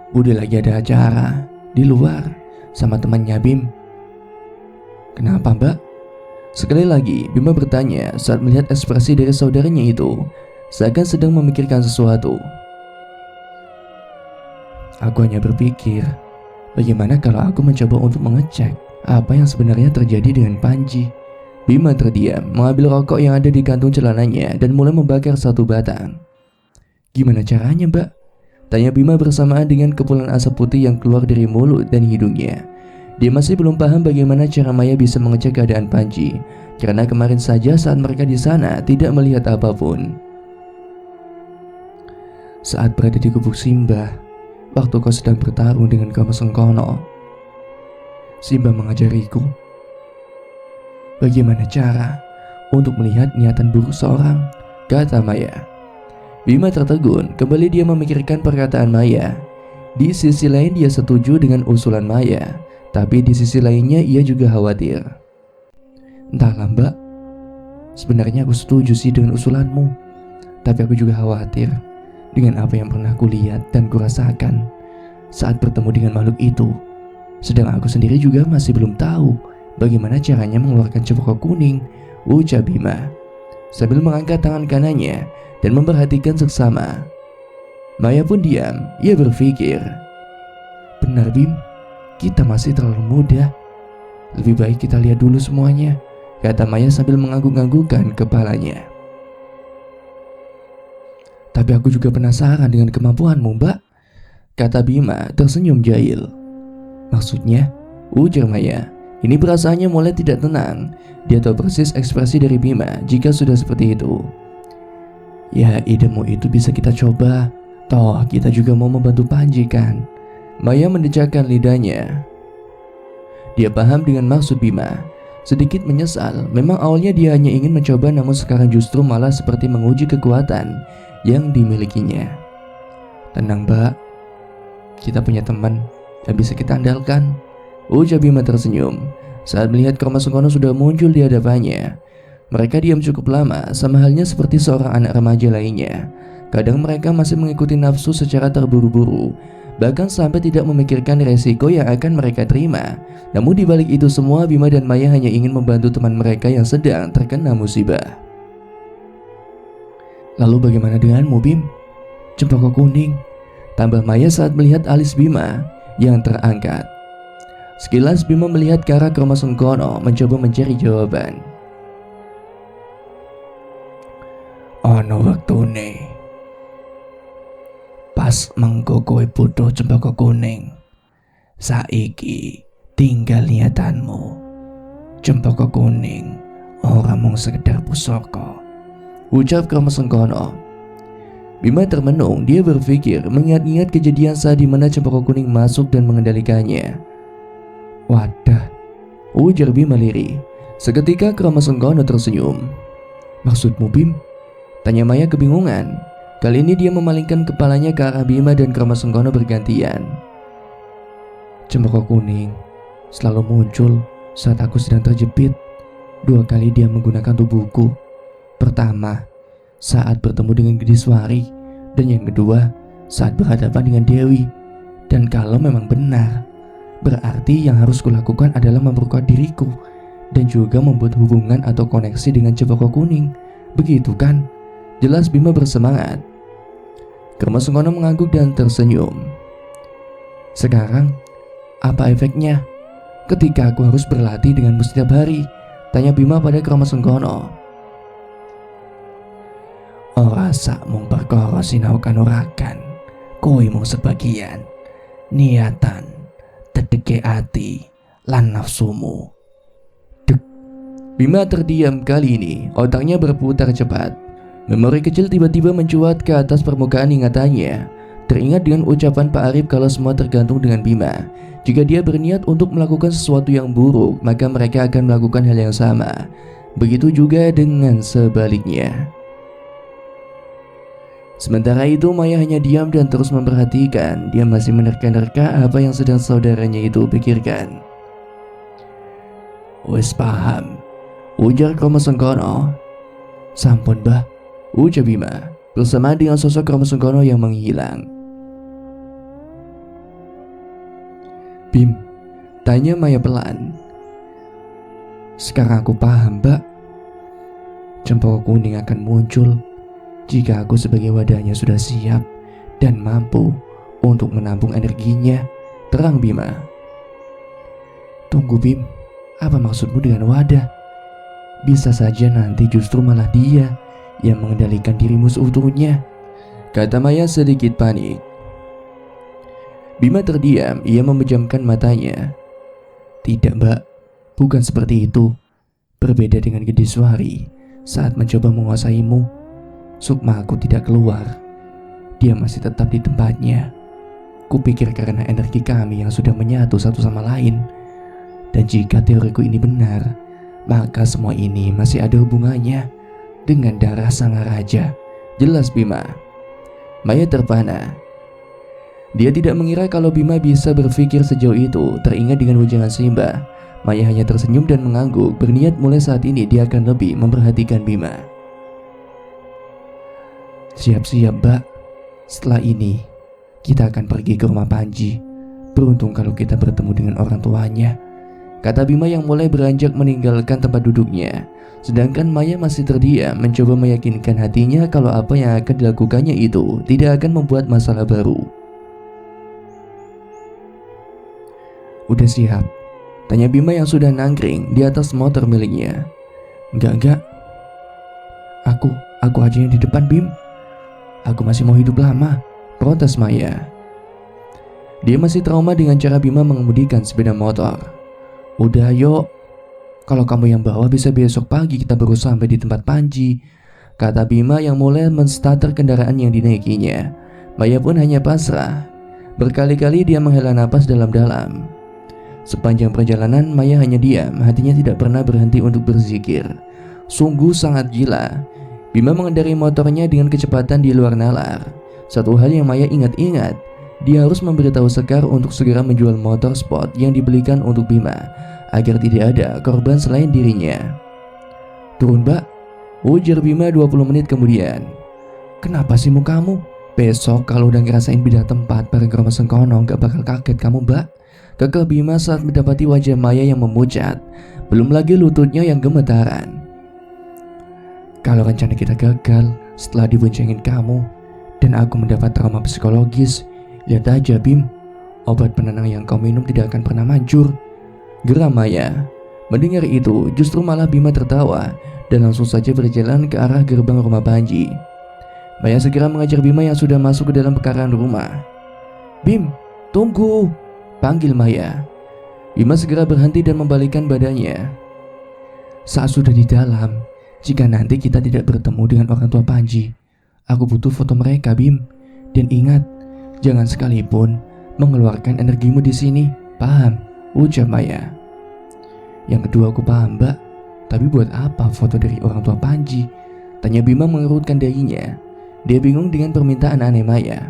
Bude lagi ada acara di luar sama temannya Bim. Kenapa, Mbak? Sekali lagi Bima bertanya saat melihat ekspresi dari saudaranya itu seakan sedang memikirkan sesuatu. Aku hanya berpikir, bagaimana kalau aku mencoba untuk mengecek apa yang sebenarnya terjadi dengan Panji. Bima terdiam, mengambil rokok yang ada di kantung celananya dan mulai membakar satu batang. Gimana caranya, Mbak? Tanya Bima bersamaan dengan kepulan asap putih yang keluar dari mulut dan hidungnya. Dia masih belum paham bagaimana cara Maya bisa mengecek keadaan Panji, karena kemarin saja saat mereka di sana tidak melihat apapun. Saat berada di gubuk Simbah, waktu kau sedang bertarung dengan Kama Sengkono, Simbah mengajariku bagaimana cara untuk melihat niatan buruk seorang, kata Maya. Bima tertegun, kembali dia memikirkan perkataan Maya. Di sisi lain dia setuju dengan usulan Maya, tapi di sisi lainnya ia juga khawatir. Entahlah, Mbak, sebenarnya aku setuju sih dengan usulanmu, tapi aku juga khawatir dengan apa yang pernah aku lihat dan kurasakan saat bertemu dengan makhluk itu. Sedang aku sendiri juga masih belum tahu bagaimana caranya mengeluarkan cempaka kuning, ucap Bima sambil mengangkat tangan kanannya dan memperhatikan seksama. Maya pun diam, ia berpikir, benar Bim, kita masih terlalu muda. Lebih baik kita lihat dulu semuanya, kata Maya sambil mengangguk-anggukkan kepalanya. Tapi aku juga penasaran dengan kemampuanmu, Mbak, kata Bima tersenyum jahil. Maksudnya, ujar Maya. Ini perasaannya mulai tidak tenang. Dia tahu persis ekspresi dari Bima jika sudah seperti itu. Ya, idemu itu bisa kita coba. Toh kita juga mau membantu Panji kan? Maya mendejakkan lidahnya. Dia paham dengan maksud Bima. Sedikit menyesal, memang awalnya dia hanya ingin mencoba, namun sekarang justru malah seperti menguji kekuatan yang dimilikinya. Tenang, Mbak, kita punya teman yang bisa kita andalkan, ujar Bima tersenyum saat melihat Kama Sengkono sudah muncul di hadapannya. Mereka diam cukup lama, sama halnya seperti seorang anak remaja lainnya. Kadang mereka masih mengikuti nafsu secara terburu-buru, bahkan sampai tidak memikirkan resiko yang akan mereka terima. Namun di balik itu semua, Bima dan Maya hanya ingin membantu teman mereka yang sedang terkena musibah. Lalu bagaimana denganmu, Bim? Cempaka kuning, tambah Maya saat melihat alis Bima yang terangkat. Sekilas Bima melihat ke arah Kama Sengkono, mencoba mencari jawaban. Ono waktune pas mengko kowe butuh cempaka kuning. Saiki tinggal niatanmu. Cempaka kuning ora mung sekedar pusaka, ucap Kama Sengkono. Bima termenung, dia berpikir mengingat-ingat kejadian saat dimana cempaka kuning masuk dan mengendalikannya. Wadah, ujar Bima lirih. Seketika Kama Sengkono tersenyum. Maksudmu, Bim? Tanya Maya kebingungan. Kali ini dia memalingkan kepalanya ke arah Bima dan Kama Sengkono bergantian. Cempaka kuning selalu muncul saat aku sedang terjepit. 2 kali dia menggunakan tubuhku. Pertama, saat bertemu dengan Gediswari, dan yang kedua, saat berhadapan dengan Dewi. Dan kalau memang benar, berarti yang harus kulakukan adalah memperkuat diriku dan juga membuat hubungan atau koneksi dengan cempaka kuning. Begitu kan? Jelas Bima bersemangat. Kama Sengkono mengangguk dan tersenyum. Sekarang, apa efeknya ketika aku harus berlatih denganmu setiap hari? Tanya Bima pada Kama Sengkono. Ora sak mung perkara sinau kanuragan, kowe mung sebagian niatan, tedeke ati, lan nafsumu. Dek. Bima terdiam kali ini, otaknya berputar cepat. Memori kecil tiba-tiba mencuat ke atas permukaan ingatannya. Teringat dengan ucapan Pak Arif kalau semua tergantung dengan Bima. Jika dia berniat untuk melakukan sesuatu yang buruk, maka mereka akan melakukan hal yang sama. Begitu juga dengan sebaliknya. Sementara itu Maya hanya diam dan terus memperhatikan. Dia masih menerka-nerka apa yang sedang saudaranya itu pikirkan. Wes paham, ujar Romo Sengkono. Sampun bah, ujar Bima bersama dengan sosok Romo Sengkono yang menghilang. Bim, tanya Maya pelan. Sekarang aku paham, Mbak. Cempaka kuning akan muncul jika aku sebagai wadahnya sudah siap dan mampu untuk menampung energinya, terang Bima. Tunggu Bim, apa maksudmu dengan wadah? Bisa saja nanti justru malah dia yang mengendalikan dirimu seutuhnya, kata Maya sedikit panik. Bima terdiam, ia memejamkan matanya. Tidak Mbak, bukan seperti itu. Berbeda dengan Gediswari saat mencoba menguasaimu, sukma aku tidak keluar. Dia masih tetap di tempatnya. Kupikir karena energi kami yang sudah menyatu satu sama lain. Dan jika teoriku ini benar, maka semua ini masih ada hubungannya dengan darah sang raja. Jelas Bima. Maya terpana. Dia tidak mengira kalau Bima bisa berpikir sejauh itu. Teringat dengan wejangan Simba, Maya hanya tersenyum dan mengangguk, berniat mulai saat ini dia akan lebih memperhatikan Bima. Siap-siap Mbak, setelah ini kita akan pergi ke rumah Panji. Beruntung kalau kita bertemu dengan orang tuanya, kata Bima yang mulai beranjak meninggalkan tempat duduknya. Sedangkan Maya masih terdiam mencoba meyakinkan hatinya kalau apa yang akan dilakukannya itu tidak akan membuat masalah baru. Udah siap? Tanya Bima yang sudah nangkring di atas motor miliknya. Enggak. Aku aja yang di depan Bim. Aku masih mau hidup lama, protes Maya. Dia masih trauma dengan cara Bima mengemudikan sepeda motor. Udah yuk, kalau kamu yang bawa bisa besok pagi kita baru sampai di tempat Panji, kata Bima yang mulai menstarter kendaraan yang dinaikinya. Maya pun hanya pasrah. Berkali-kali dia menghela napas dalam-dalam. Sepanjang perjalanan Maya hanya diam, hatinya tidak pernah berhenti untuk berzikir. Sungguh sangat gila. Bima mengendarai motornya dengan kecepatan di luar nalar. Satu hal yang Maya ingat-ingat, dia harus memberitahu Sekar untuk segera menjual motor sport yang dibelikan untuk Bima, agar tidak ada korban selain dirinya. Turun Mbak, ujar Bima 20 menit kemudian. Kenapa sih mukamu? Besok kalau udah ngerasain beda tempat bareng Romo Sengkono gak bakal kaget kamu Mbak, kekeh Bima saat mendapati wajah Maya yang memucat. Belum lagi lututnya yang gemetaran. Kalau rencana kita gagal setelah diboncengin kamu dan aku mendapat trauma psikologis, lihat aja Bim, obat penenang yang kau minum tidak akan pernah manjur, geram Maya. Mendengar itu justru malah Bima tertawa dan langsung saja berjalan ke arah gerbang rumah Panji. Maya segera mengajar Bima yang sudah masuk ke dalam pekarangan rumah. Bim, tunggu, panggil Maya. Bima segera berhenti dan membalikkan badannya. Saat sudah di dalam, jika nanti kita tidak bertemu dengan orang tua Panji, aku butuh foto mereka Bim. Dan ingat, jangan sekalipun mengeluarkan energimu di sini, paham? Ujar Maya. Yang kedua aku paham Mbak, tapi buat apa foto dari orang tua Panji? Tanya Bima mengerutkan dahinya. Dia bingung dengan permintaan aneh Maya.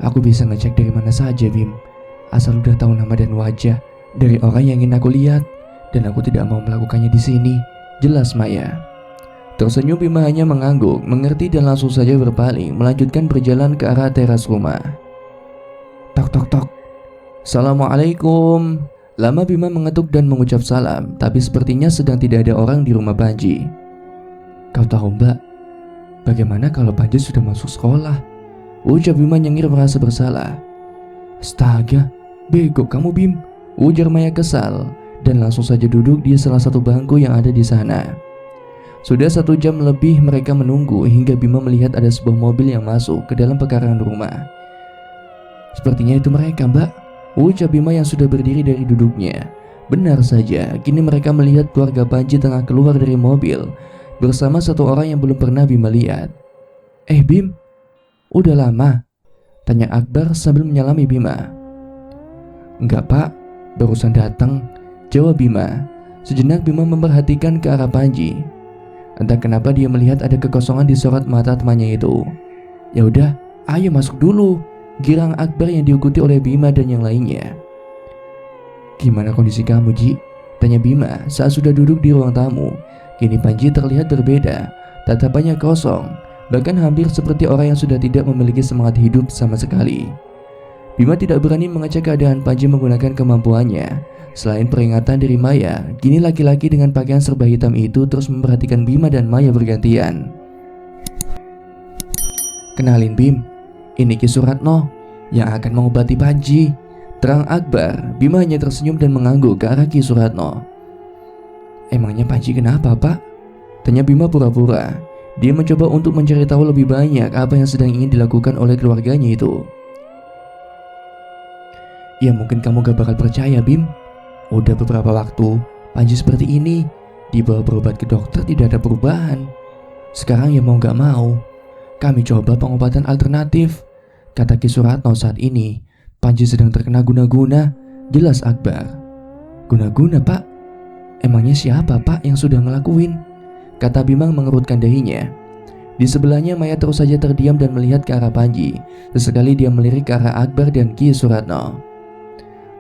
Aku bisa ngecek dari mana saja Bim, asal udah tahu nama dan wajah dari orang yang ingin aku lihat, dan aku tidak mau melakukannya di sini, jelas Maya. Tersenyum Bima hanya mengangguk, mengerti dan langsung saja berpaling melanjutkan berjalan ke arah teras rumah. Tok tok tok. Assalamualaikum. Lama Bima mengetuk dan mengucap salam, tapi sepertinya sedang tidak ada orang di rumah Panji. Kau tahu Mbak, bagaimana kalau Panji sudah masuk sekolah? Ujar Bima nyengir merasa bersalah. Astaga, bego kamu Bim, ujar Maya kesal dan langsung saja duduk di salah satu bangku yang ada di sana. Sudah 1 jam lebih mereka menunggu hingga Bima melihat ada sebuah mobil yang masuk ke dalam pekarangan rumah. Sepertinya itu mereka Mbak, ujar Bima yang sudah berdiri dari duduknya. Benar saja, kini mereka melihat keluarga Panji tengah keluar dari mobil bersama satu orang yang belum pernah Bima lihat. Bim, udah lama? Tanya Akbar sambil menyalami Bima. Enggak Pak, barusan datang, jawab Bima. Sejenak Bima memperhatikan ke arah Panji. Entah kenapa dia melihat ada kekosongan di sorot mata temannya itu. Ya udah, ayo masuk dulu, girang Akbar yang diikuti oleh Bima dan yang lainnya. Gimana kondisi kamu Ji? Tanya Bima saat sudah duduk di ruang tamu. Kini Panji terlihat berbeda, tatapannya kosong, bahkan hampir seperti orang yang sudah tidak memiliki semangat hidup sama sekali. Bima tidak berani mengecek keadaan Panji menggunakan kemampuannya. Selain peringatan dari Maya, kini laki-laki dengan pakaian serba hitam itu terus memperhatikan Bima dan Maya bergantian. "Kenalin Bim, ini Ki Suratno yang akan mengobati Panji," terang Akbar. Bima hanya tersenyum dan mengangguk ke arah Ki Suratno. "Emangnya Panji kenapa, Pak?" tanya Bima pura-pura. Dia mencoba untuk mencari tahu lebih banyak apa yang sedang ingin dilakukan oleh keluarganya itu. "Ya mungkin kamu gak bakal percaya Bim. Udah beberapa waktu Panji seperti ini. Dibawa berobat ke dokter tidak ada perubahan. Sekarang ya mau gak mau kami coba pengobatan alternatif," kata Ki Suratno. "Saat ini Panji sedang terkena guna-guna," jelas Akbar. "Guna-guna Pak? Emangnya siapa Pak yang sudah ngelakuin?" kata Bima mengerutkan dahinya. Di sebelahnya Maya terus saja terdiam dan melihat ke arah Panji. Sesekali dia melirik ke arah Akbar dan Ki Suratno.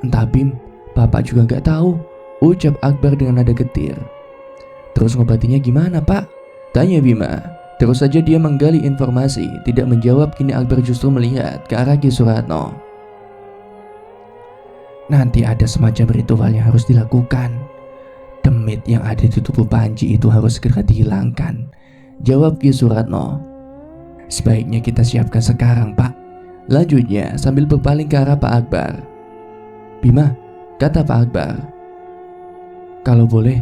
"Entah Bim, Bapak juga gak tahu," ucap Akbar dengan nada getir. "Terus ngobatinya gimana Pak?" tanya Bima. Terus saja dia menggali informasi, tidak menjawab. Kini Akbar justru melihat ke arah Ki Suratno. "Nanti ada semacam ritual yang harus dilakukan. Demit yang ada di tubuh Panji itu harus segera dihilangkan," jawab Ki Suratno. "Sebaiknya kita siapkan sekarang Pak," lanjutnya sambil berpaling ke arah Pak Akbar. "Bima," kata Pak Akbar, "kalau boleh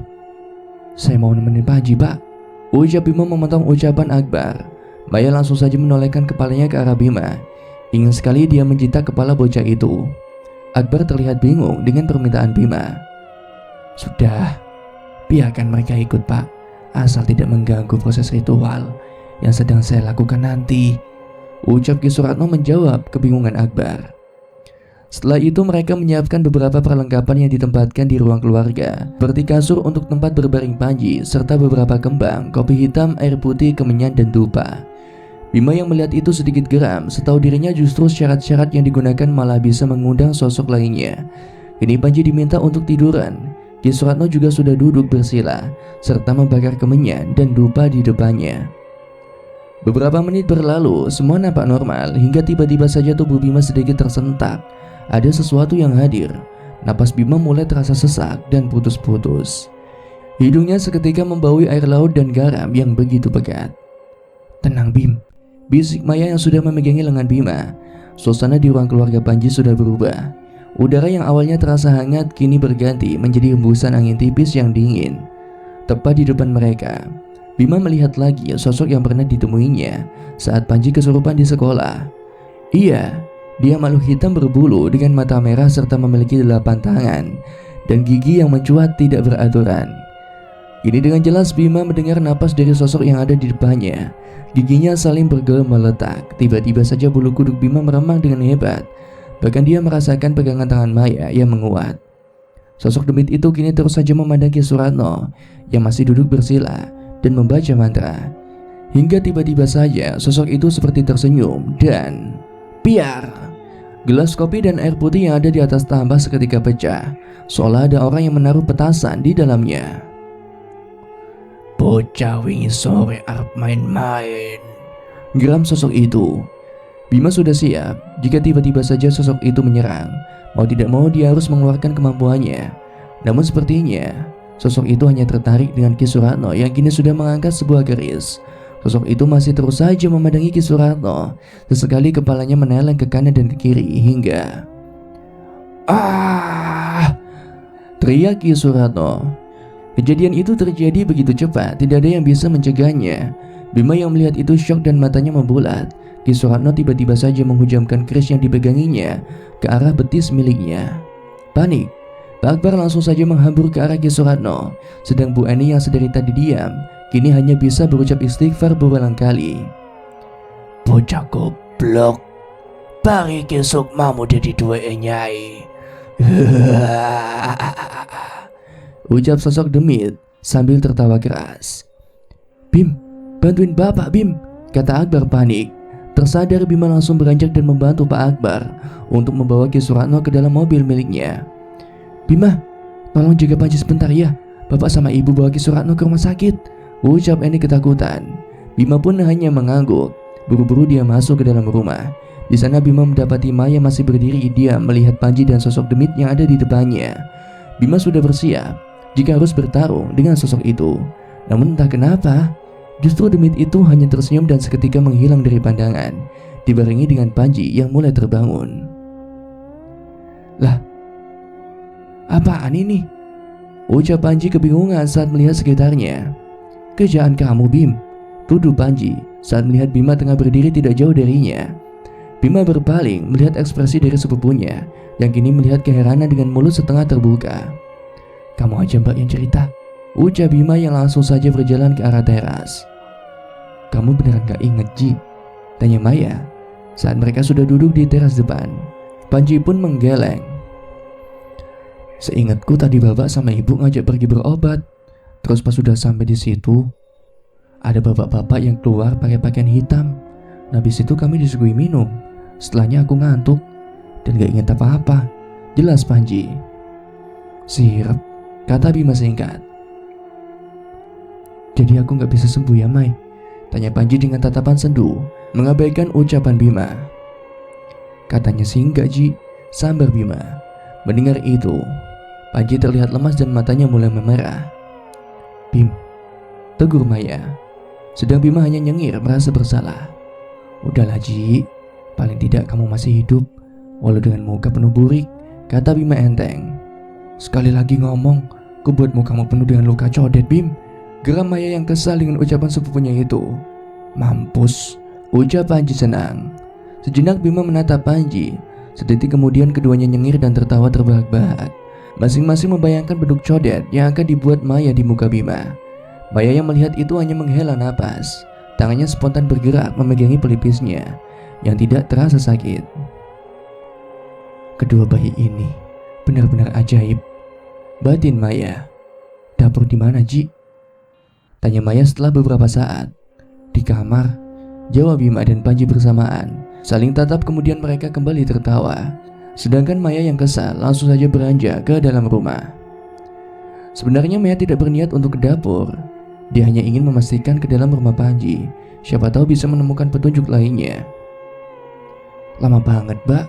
saya mau nemenin Panji Pak," ucap Bima memotong ucapan Akbar. Maya langsung saja menolehkan kepalanya ke arah Bima. Ingin sekali dia menjitak kepala bocah itu. Akbar terlihat bingung dengan permintaan Bima. "Sudah, biarkan mereka ikut Pak, asal tidak mengganggu proses ritual yang sedang saya lakukan nanti," ucap Ki Suratno menjawab kebingungan Akbar. Setelah itu mereka menyiapkan beberapa perlengkapan yang ditempatkan di ruang keluarga, seperti kasur untuk tempat berbaring Panji, serta beberapa kembang, kopi hitam, air putih, kemenyan, dan dupa. Bima yang melihat itu sedikit geram. Setahu dirinya justru syarat-syarat yang digunakan malah bisa mengundang sosok lainnya. Kini Panji diminta untuk tiduran. Ki Suratno juga sudah duduk bersila, serta membakar kemenyan dan dupa di depannya. Beberapa menit berlalu, semua nampak normal, hingga tiba-tiba saja tubuh Bima sedikit tersentak. Ada sesuatu yang hadir. Napas Bima mulai terasa sesak dan putus-putus. Hidungnya seketika membaui air laut dan garam yang begitu pekat. "Tenang Bim," bisik Maya yang sudah memegangi lengan Bima. Suasana di ruang keluarga Panji sudah berubah. Udara yang awalnya terasa hangat kini berganti menjadi hembusan angin tipis yang dingin. Tepat di depan mereka, Bima melihat lagi sosok yang pernah ditemuinya saat Panji kesurupan di sekolah. Iya, dia makhluk hitam berbulu dengan mata merah serta memiliki 8 tangan dan gigi yang mencuat tidak beraturan. Kini dengan jelas Bima mendengar napas dari sosok yang ada di depannya. Giginya saling bergeletak. Tiba-tiba saja bulu kuduk Bima meremang dengan hebat. Bahkan dia merasakan pegangan tangan Maya yang menguat. Sosok demit itu kini terus saja memandang Ki Suratno yang masih duduk bersila dan membaca mantra. Hingga tiba-tiba saja sosok itu seperti tersenyum dan piar. Gelas kopi dan air putih yang ada di atas tambah seketika pecah, seolah ada orang yang menaruh petasan di dalamnya. "Bocah wingi sore arep main-main," geram sosok itu. Bima sudah siap jika tiba-tiba saja sosok itu menyerang. Mau tidak mau dia harus mengeluarkan kemampuannya. Namun sepertinya sosok itu hanya tertarik dengan Ki Suratno yang kini sudah mengangkat sebuah keris. Sosok itu masih terus saja memandangi Ki Suratno. Sesekali kepalanya meneleng ke kanan dan ke kiri hingga teriak Ki Suratno. Kejadian itu terjadi begitu cepat, tidak ada yang bisa mencegahnya. Bima yang melihat itu syok dan matanya membulat. Ki Suratno tiba-tiba saja menghujamkan keris yang dipeganginya ke arah betis miliknya. Panik, Pak Akbar langsung saja menghambur ke arah Ki Suratno. Sedang Bu Eni yang sedari tadi diam kini hanya bisa berucap istighfar berulang kali. "Bocah goblok, bari kesuk mamu jadi dua nyai," ucap sosok demit sambil tertawa keras. "Bim, bantuin bapak Bim," kata Akbar panik. Tersadar Bima langsung beranjak dan membantu Pak Akbar untuk membawa Ki Suratno ke dalam mobil miliknya. "Bima, Tolong jaga Panji sebentar ya. Bapak sama ibu bawa Ki Suratno ke rumah sakit, ucap Eni ketakutan. Bima pun hanya mengangguk. Buru-buru dia masuk ke dalam rumah. Di sana Bima mendapati Maya masih berdiri diam melihat Panji dan sosok demit yang ada di depannya. Bima sudah bersiap jika harus bertarung dengan sosok itu. Namun entah kenapa, justru demit itu hanya tersenyum dan seketika menghilang dari pandangan, dibarengi dengan Panji yang mulai terbangun. Lah, apaan ini? Ucap Panji kebingungan saat melihat sekitarnya. Kerjaan kamu, Bim, tuduh Panji saat melihat Bima tengah berdiri tidak jauh darinya. Bima berpaling melihat ekspresi dari sepupunya yang kini melihat keheranan dengan mulut setengah terbuka. Kamu aja Mbak yang cerita, ucap Bima yang langsung saja berjalan ke arah teras. Kamu beneran gak inget, Ji? Tanya Maya saat mereka sudah duduk di teras depan. Panji pun menggeleng. Seingatku tadi bapak sama ibu ngajak pergi berobat. Terus pas sudah sampai di situ, ada bapak-bapak yang keluar pakai pakaian hitam. Nah, habis itu kami disuguhi minum. Setelahnya aku ngantuk dan gak ingat apa-apa. Jelas Panji. Sirep, kata Bima singkat. Jadi aku gak bisa sembuh ya, Mai? Tanya Panji dengan tatapan sendu, mengabaikan ucapan Bima. Katanya sih enggak, Ji, sambar Bima. Mendengar itu, Panji terlihat lemas dan matanya mulai memerah. Bim, tegur Maya. Sedang Bima hanya nyengir merasa bersalah. Udahlah, Ji, paling tidak kamu masih hidup, walau dengan muka penuh burik, kata Bima enteng. Sekali lagi ngomong, ku buat mukamu penuh dengan luka codet, Bim. Geram Maya yang kesal dengan ucapan sepupunya itu. Mampus, ucap Panji senang. Sejenak Bima menatap Panji. Sedetik kemudian keduanya nyengir dan tertawa terbahak-bahak. Masing-masing membayangkan beduk codet yang akan dibuat Maya di muka Bima. Maya yang melihat itu hanya menghela napas. Tangannya spontan bergerak memegangi pelipisnya yang tidak terasa sakit. Kedua bayi ini benar-benar ajaib, batin Maya. Dapur di mana, Ji? Tanya Maya setelah beberapa saat. Di kamar, jawab Bima dan Panji bersamaan. Saling tatap kemudian mereka kembali tertawa. Sedangkan Maya yang kesal langsung saja beranjak ke dalam rumah. Sebenarnya Maya tidak berniat untuk ke dapur. Dia hanya ingin memastikan ke dalam rumah Panji. Siapa tahu bisa menemukan petunjuk lainnya. Lama banget, Mbak?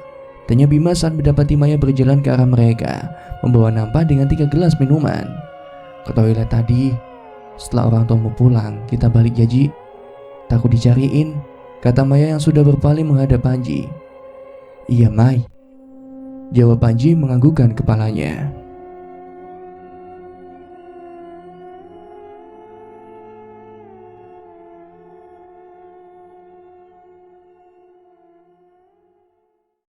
Tanya Bima saat mendapati Maya berjalan ke arah mereka, membawa nampak dengan 3 gelas minuman. Ke toilet tadi. Setelah orang tuamu pulang, kita balik ya, Ji. Takut dicariin, kata Maya yang sudah berpaling menghadap Panji. Iya, Mai, jawab Panji menganggukkan kepalanya.